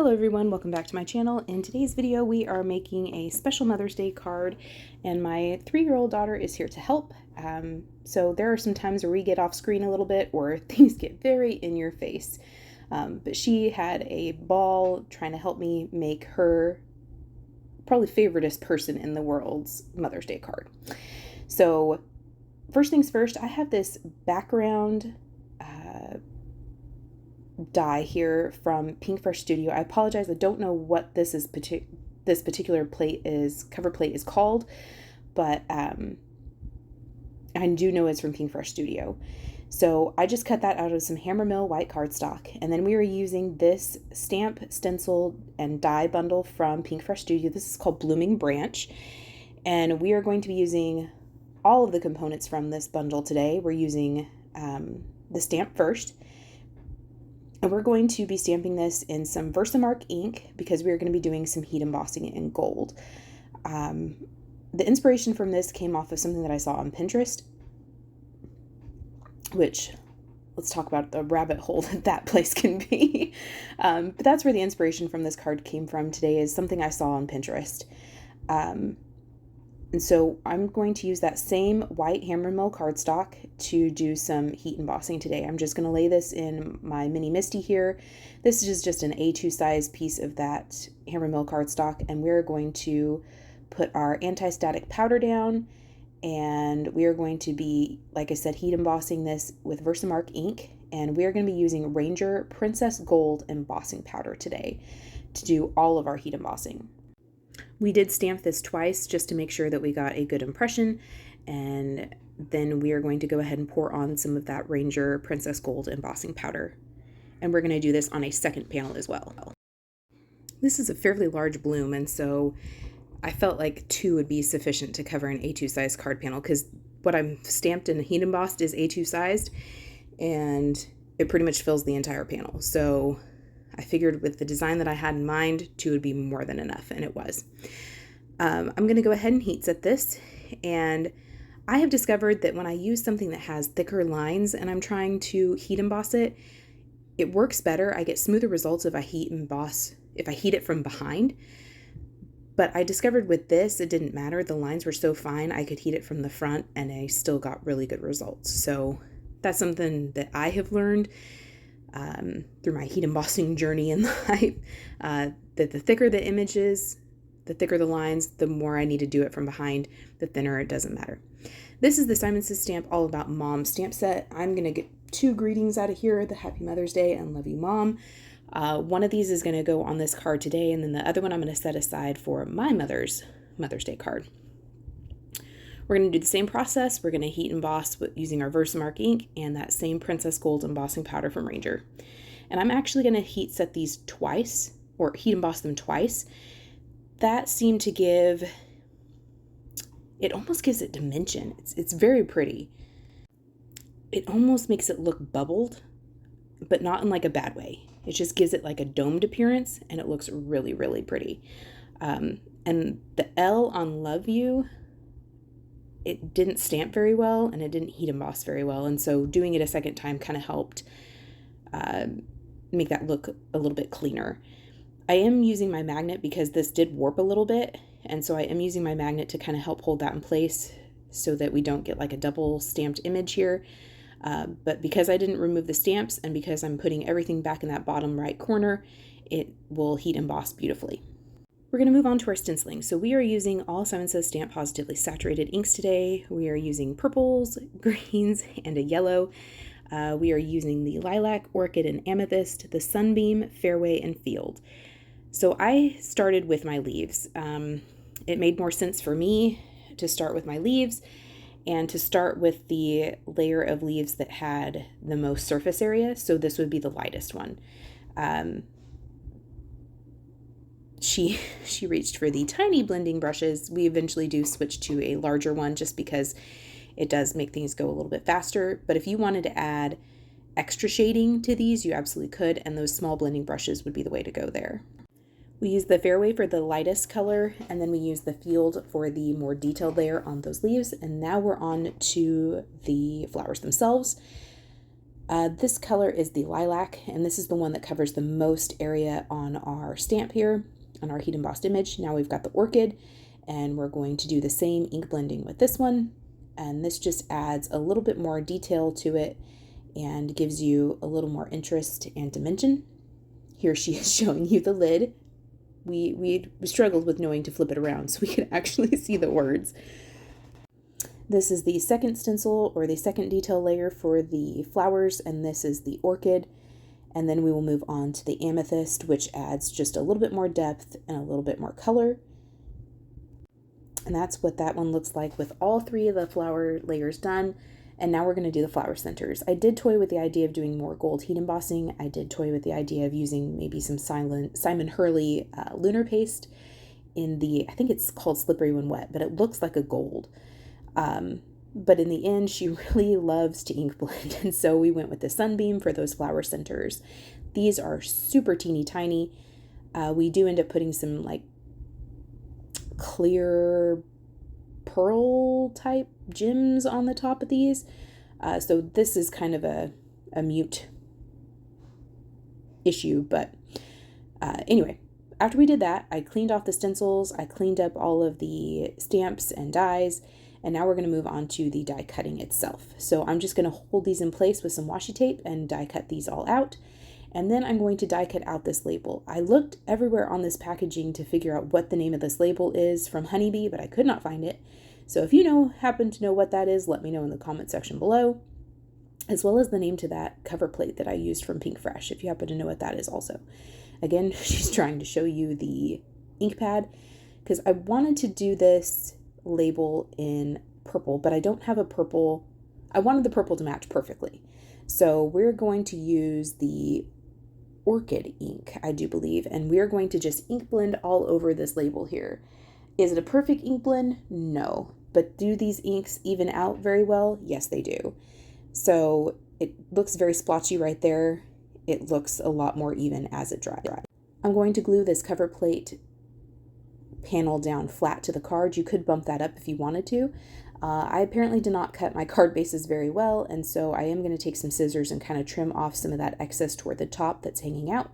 Hello everyone, welcome back to my channel. In today's video we are making a special Mother's Day card and my 3-year-old daughter is here to help. So there are some times where we get off screen a little bit or things get very in your face. But she had a ball trying to help me make her probably favoriteest person in the world's Mother's Day card. So first things first, I have this background die here from Pinkfresh Studio. I apologize, I don't know what this particular cover plate is called, but I do know it's from Pinkfresh Studio. So I just cut that out of some HAMMERMILL white cardstock, and then we are using this stamp, stencil, and die bundle from Pinkfresh Studio. This is called Blooming Branch, and we are going to be using all of the components from this bundle today. We're using the stamp first. And we're going to be stamping this in some VERSAMARK ink because we're going to be doing some heat embossing in gold. The inspiration from this came off of something that I saw on Pinterest, which, let's talk about the rabbit hole that place can be. But that's where the inspiration from this card came from today, is something I saw on Pinterest. And so I'm going to use that same white HAMMERMILL cardstock to do some heat embossing today. I'm just going to lay this in my mini MISTI here. This is just an A2 size piece of that HAMMERMILL cardstock, and we're going to put our anti-static powder down, and we are going to be, like I said, heat embossing this with VERSAMARK ink, and we are going to be using Ranger Princess Gold embossing powder today to do all of our heat embossing. We did stamp this twice just to make sure that we got a good impression, and then we are going to go ahead and pour on some of that Ranger Princess Gold embossing powder. And we're going to do this on a second panel as well. This is a fairly large bloom, and so I felt like 2 would be sufficient to cover an A2 size card panel, because what I'm stamped and heat embossed is A2 sized, and it pretty much fills the entire panel. So I figured with the design that I had in mind, 2 would be more than enough, and it was. I'm going to go ahead and heat set this, and I have discovered that when I use something that has thicker lines and I'm trying to heat emboss it, it works better. I get smoother results if I heat it from behind. But I discovered with this, it didn't matter. The lines were so fine, I could heat it from the front, and I still got really good results. So that's something that I have learned through my heat embossing journey in life, that the thicker the image is, the thicker the lines, the more I need to do it from behind, the thinner it doesn't matter. This is the Simon Says Stamp All About Mom stamp set. I'm going to get 2 greetings out of here, the Happy Mother's Day and Love You Mom. One of these is going to go on this card today, and then the other one I'm going to set aside for my Mother's Day card. We're going to do the same process. We're going to heat emboss using our VERSAMARK ink and that same Princess Gold embossing powder from Ranger. And I'm actually going to heat set these twice, or heat emboss them twice. That seemed to give, it almost gives it dimension. It's very pretty. It almost makes it look bubbled, but not in like a bad way. It just gives it like a domed appearance, and it looks really, really pretty. And the L on Love You, it didn't stamp very well, and it didn't heat emboss very well, and so doing it a second time kind of helped make that look a little bit cleaner. I am using my magnet because this did warp a little bit, and so I am using my magnet to kind of help hold that in place so that we don't get like a double stamped image here. But because I didn't remove the stamps, and because I'm putting everything back in that bottom right corner, it will heat emboss beautifully. We're going to move on to our stenciling. So we are using all Simon Says Stamp Positively Saturated inks today. We are using purples, greens, and a yellow. We are using the Lilac, Orchid, and Amethyst, the Sunbeam, Fairway, and Field. So I started with my leaves. It made more sense for me to start with my leaves and to start with the layer of leaves that had the most surface area. So this would be the lightest one. She reached for the tiny blending brushes. We eventually do switch to a larger one just because it does make things go a little bit faster. But if you wanted to add extra shading to these, you absolutely could, and those small blending brushes would be the way to go there. We use the Fairway for the lightest color, and then we use the Field for the more detailed layer on those leaves. And now we're on to the flowers themselves. This color is the Lilac, and this is the one that covers the most area on our stamp here, on our heat embossed image. Now we've got the Orchid, and we're going to do the same ink blending with this one, and this just adds a little bit more detail to it and gives you a little more interest and dimension. Here she is showing you the lid. We struggled with knowing to flip it around so we could actually see the words. This is the second stencil, or the second detail layer for the flowers, and this is the Orchid. And then we will move on to the Amethyst, which adds just a little bit more depth and a little bit more color. And that's what that one looks like with all three of the flower layers done. And now we're going to do the flower centers. I did toy with the idea of doing more gold heat embossing. I did toy with the idea of using maybe some Simon Hurley lunar paste in the, I think it's called Slippery When Wet, but it looks like a gold. But in the end, she really loves to ink blend, and so we went with the Sunbeam for those flower centers. These are super teeny tiny. We do end up putting some like clear pearl type gems on the top of these. So this is kind of a mute issue, but anyway. After we did that, I cleaned off the stencils, I cleaned up all of the stamps and dies, and now we're going to move on to the die cutting itself. So I'm just going to hold these in place with some washi tape and die cut these all out. And then I'm going to die cut out this label. I looked everywhere on this packaging to figure out what the name of this label is from Honeybee, but I could not find it. So if you happen to know what that is, let me know in the comment section below, as well as the name to that cover plate that I used from Pinkfresh, if you happen to know what that is also. Again, she's trying to show you the ink pad, because I wanted to do this label in purple, but I don't have a purple. I wanted the purple to match perfectly. So we're going to use the Orchid ink, I do believe, and we're going to just ink blend all over this label here. Is it a perfect ink blend? No. But do these inks even out very well? Yes, they do. So it looks very splotchy right there. It looks a lot more even as it dries. I'm going to glue this cover plate panel down flat to the card. You could bump that up if you wanted to. I apparently did not cut my card bases very well, and so I am going to take some scissors and kind of trim off some of that excess toward the top that's hanging out.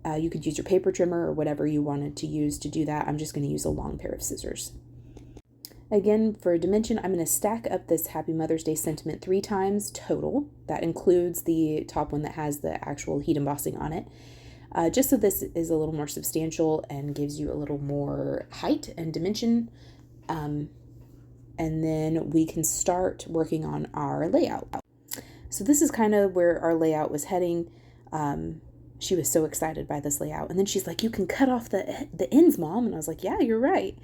You could use your paper trimmer or whatever you wanted to use to do that. I'm just going to use a long pair of scissors. Again, for dimension, I'm going to stack up this Happy Mother's Day sentiment 3 times total. That includes the top one that has the actual heat embossing on it. Just so this is a little more substantial and gives you a little more height and dimension. And then we can start working on our layout. So this is kind of where our layout was heading. She was so excited by this layout. And then she's like, you can cut off the ends, Mom. And I was like, yeah, you're right.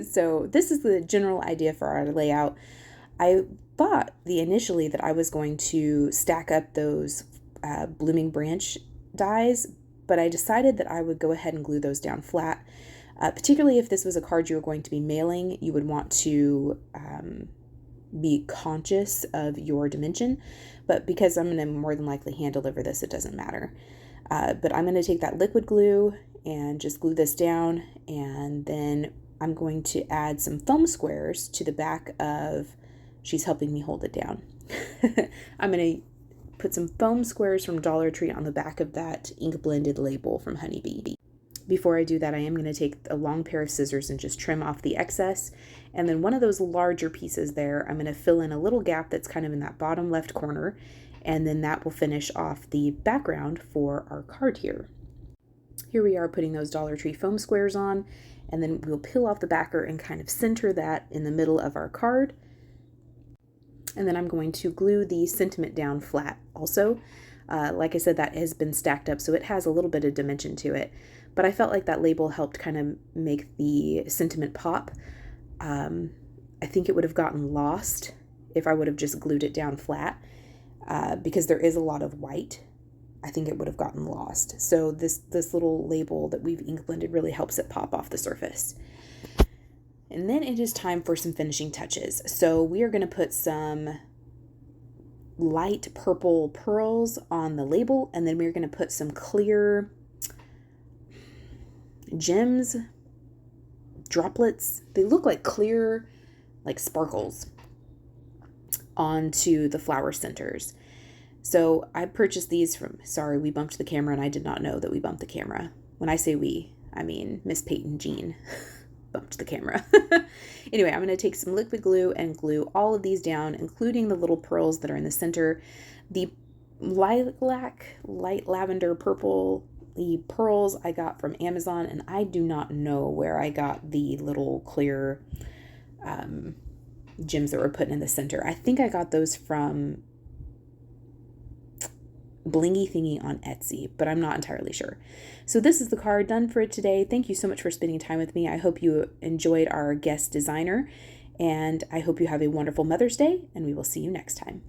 So this is the general idea for our layout. I thought initially that I was going to stack up those blooming branch dies, but I decided that I would go ahead and glue those down flat. Particularly if this was a card you were going to be mailing, you would want to be conscious of your dimension. But because I'm going to more than likely hand deliver this, it doesn't matter. But I'm going to take that liquid glue and just glue this down, and then I'm going to add some foam squares to the back of, she's helping me hold it down. I'm going to put some foam squares from Dollar Tree on the back of that ink blended label from Honeybee. Before I do that, I am going to take a long pair of scissors and just trim off the excess. And then one of those larger pieces there, I'm going to fill in a little gap that's kind of in that bottom left corner. And then that will finish off the background for our card here. Here we are putting those Dollar Tree foam squares on, and then we'll peel off the backer and kind of center that in the middle of our card. And then I'm going to glue the sentiment down flat also. Like I said, that has been stacked up, so it has a little bit of dimension to it. But I felt like that label helped kind of make the sentiment pop. I think it would have gotten lost if I would have just glued it down flat, because there is a lot of white. I think it would have gotten lost. So this little label that we've ink blended really helps it pop off the surface. And then it is time for some finishing touches. So we are going to put some light purple pearls on the label, and then we're going to put some clear gems, droplets. They look like clear, like sparkles, onto the flower centers. So I purchased these from, sorry, we bumped the camera and I did not know that we bumped the camera. When I say we, I mean Miss Peyton Jean bumped the camera. Anyway, I'm going to take some liquid glue and glue all of these down, including the little pearls that are in the center. The lilac, light lavender purple pearls I got from Amazon, and I do not know where I got the little clear gems that were put in the center. I think I got those from Blingy Thingy on Etsy, but I'm not entirely sure. So this is the card done for today. Thank you so much for spending time with me. I hope you enjoyed our guest designer, and I hope you have a wonderful Mother's Day, and we will see you next time.